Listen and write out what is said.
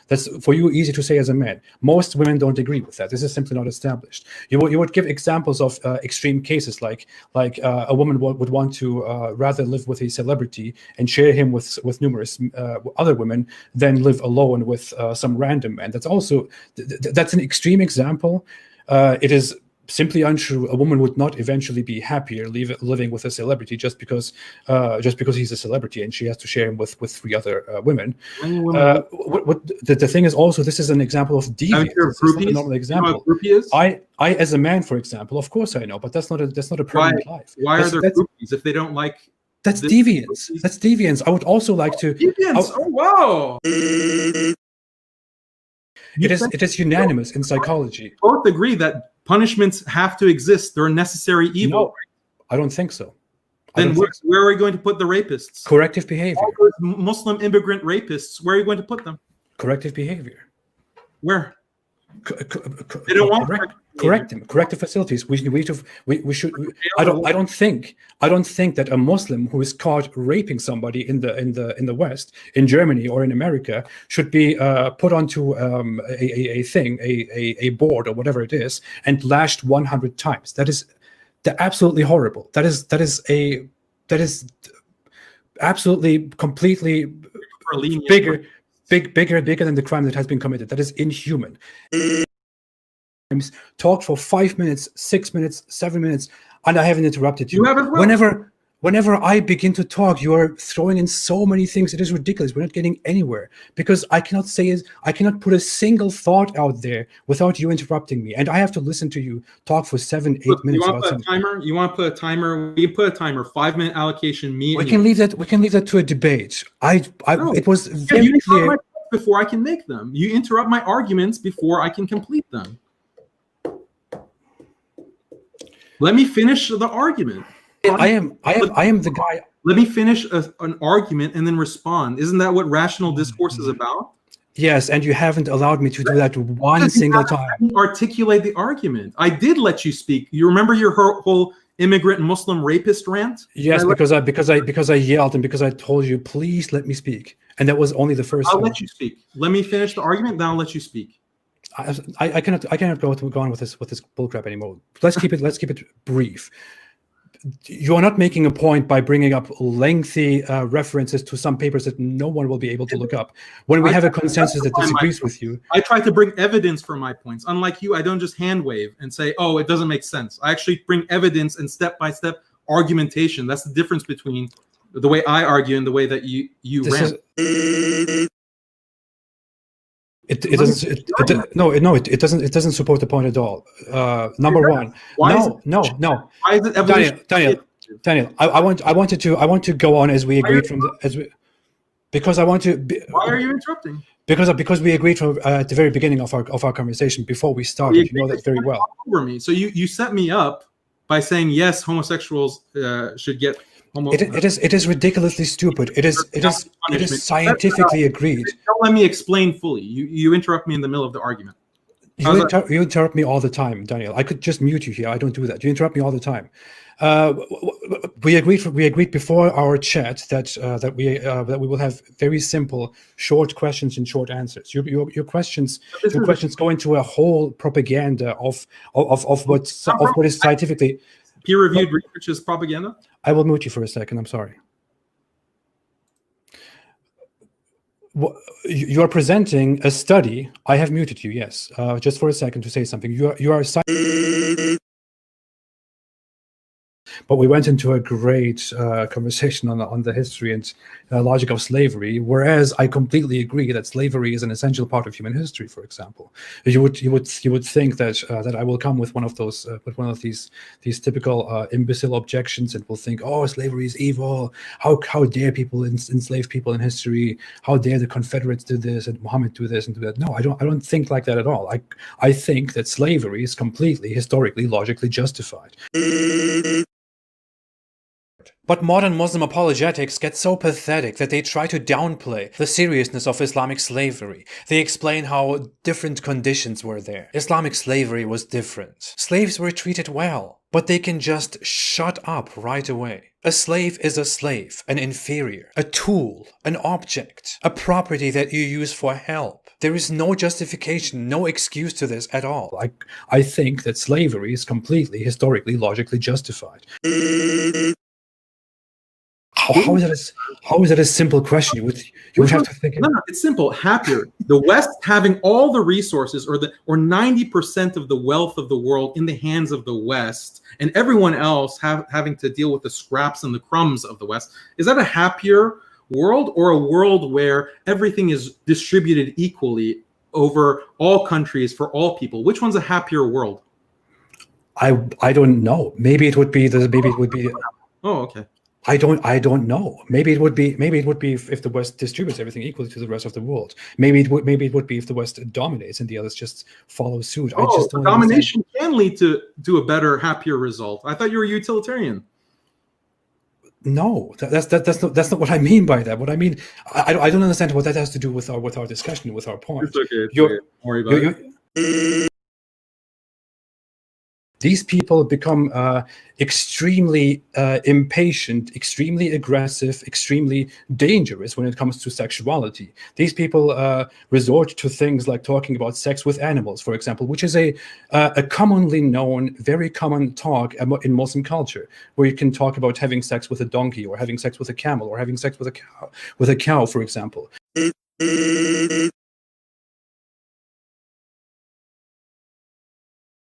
That's for you easy to say as a man. Most women don't agree with that. This is simply not established. You would give examples of extreme cases, like a woman would want to rather live with a celebrity and share him with numerous other women than live alone with some random man. That's also that's an extreme example. It is simply untrue. A woman would not eventually be happier living with a celebrity just because he's a celebrity and she has to share him with 3 other women. The thing is also, this is an example of deviance. This is not a normal example. You know what I as a man, for example, of course I know, but that's not a permanent life. Why are there groupies if they don't like? That's deviance. That's deviance. I would also like to. Deviance. Oh wow. It is unanimous in psychology. Both agree that punishments have to exist. They're a necessary evil. No, I don't think so. Then where are we going to put the rapists? Corrective behavior. All those Muslim immigrant rapists, where are you going to put them? Corrective behavior. Where? They don't want correct them. Corrective facilities. We should. I don't think that a Muslim who is caught raping somebody in the West, in Germany or in America, should be put onto a board or whatever it is and lashed 100 times. That is absolutely horrible. That is absolutely completely bigger than the crime that has been committed. That is inhuman. Talked for 5 minutes, 6 minutes, 7 minutes, and I haven't interrupted you. Whenever I begin to talk, you are throwing in so many things. It is ridiculous. We're not getting anywhere because I cannot put a single thought out there without you interrupting me, and I have to listen to you talk for 7, 8 minutes. You want to put a timer? You want to put a timer? We can put a timer. 5-minute allocation. We can leave that to a debate. It was very clear. Before I can make them, you interrupt my arguments before I can complete them. Let me finish the argument. I am the guy. Let me finish an argument and then respond. Isn't that what rational discourse is about? Yes, and you haven't allowed me to do that one single time. Articulate the argument. I did let you speak. You remember your whole immigrant Muslim rapist rant? Yes, because I yelled and because I told you, please let me speak, and that was only the first. I'll let you speak. Let me finish the argument, then I'll let you speak. I cannot go on with this bullcrap anymore. Let's keep it brief. You are not making a point by bringing up lengthy references to some papers that no one will be able to look up when we have a consensus that disagrees with you. I try to bring evidence for my points. Unlike you, I don't just hand wave and say, oh, it doesn't make sense. I actually bring evidence and step-by-step argumentation. That's the difference between the way I argue and the way that you rant. It doesn't support the point at all. Number one, no. Why is it Daniel, I want to go on as we agreed because I want to. Why are you interrupting? Because we agreed from at the very beginning of our conversation before we started. You know that very well. Over me, so you set me up by saying yes, homosexuals should get. It is ridiculously stupid. It is scientifically agreed. Don't let me explain fully. You interrupt me in the middle of the argument. You interrupt me all the time, Daniel. I could just mute you here. I don't do that. You interrupt me all the time. We agreed before our chat that we will have very simple, short questions and short answers. Your questions go into a whole propaganda of what is scientifically. Peer-reviewed research is propaganda? I will mute you for a second. I'm sorry. You are presenting a study. I have muted you, yes. Just for a second to say something. You are but we went into a great conversation on the history and logic of slavery, whereas I completely agree that slavery is an essential part of human history. For example, you would think that I will come with one of these typical imbecile objections and will think, oh, slavery is evil. How dare people enslave people in history? How dare the Confederates do this and Muhammad do this and do that? No, I don't think like that at all. I think that slavery is completely historically, logically justified. But modern Muslim apologetics get so pathetic that they try to downplay the seriousness of Islamic slavery. They explain how different conditions were there. Islamic slavery was different. Slaves were treated well, but they can just shut up right away. A slave is a slave, an inferior, a tool, an object, a property that you use for help. There is no justification, no excuse to this at all. I think that slavery is completely, historically, logically justified. How is that a simple question? You would have to think. No, it's simple. Happier. The West having all the resources, or 90% of the wealth of the world in the hands of the West, and everyone else having to deal with the scraps and the crumbs of the West. Is that a happier world, or a world where everything is distributed equally over all countries for all people? Which one's a happier world? I don't know. Maybe it would be Oh, okay. I don't know. Maybe it would be if the West distributes everything equally to the rest of the world. Maybe it would be if the West dominates and the others just follow suit. Oh, I just don't domination understand. Can lead to a better, happier result. I thought you were utilitarian. No, that's not what I mean by that. What I mean, I don't understand what that has to do with our discussion, with our point. It's okay. Don't worry about it. These people become extremely impatient, extremely aggressive, extremely dangerous when it comes to sexuality. These people resort to things like talking about sex with animals, for example, which is a commonly known, very common talk in Muslim culture, where you can talk about having sex with a donkey, or having sex with a camel, or having sex with a cow, for example.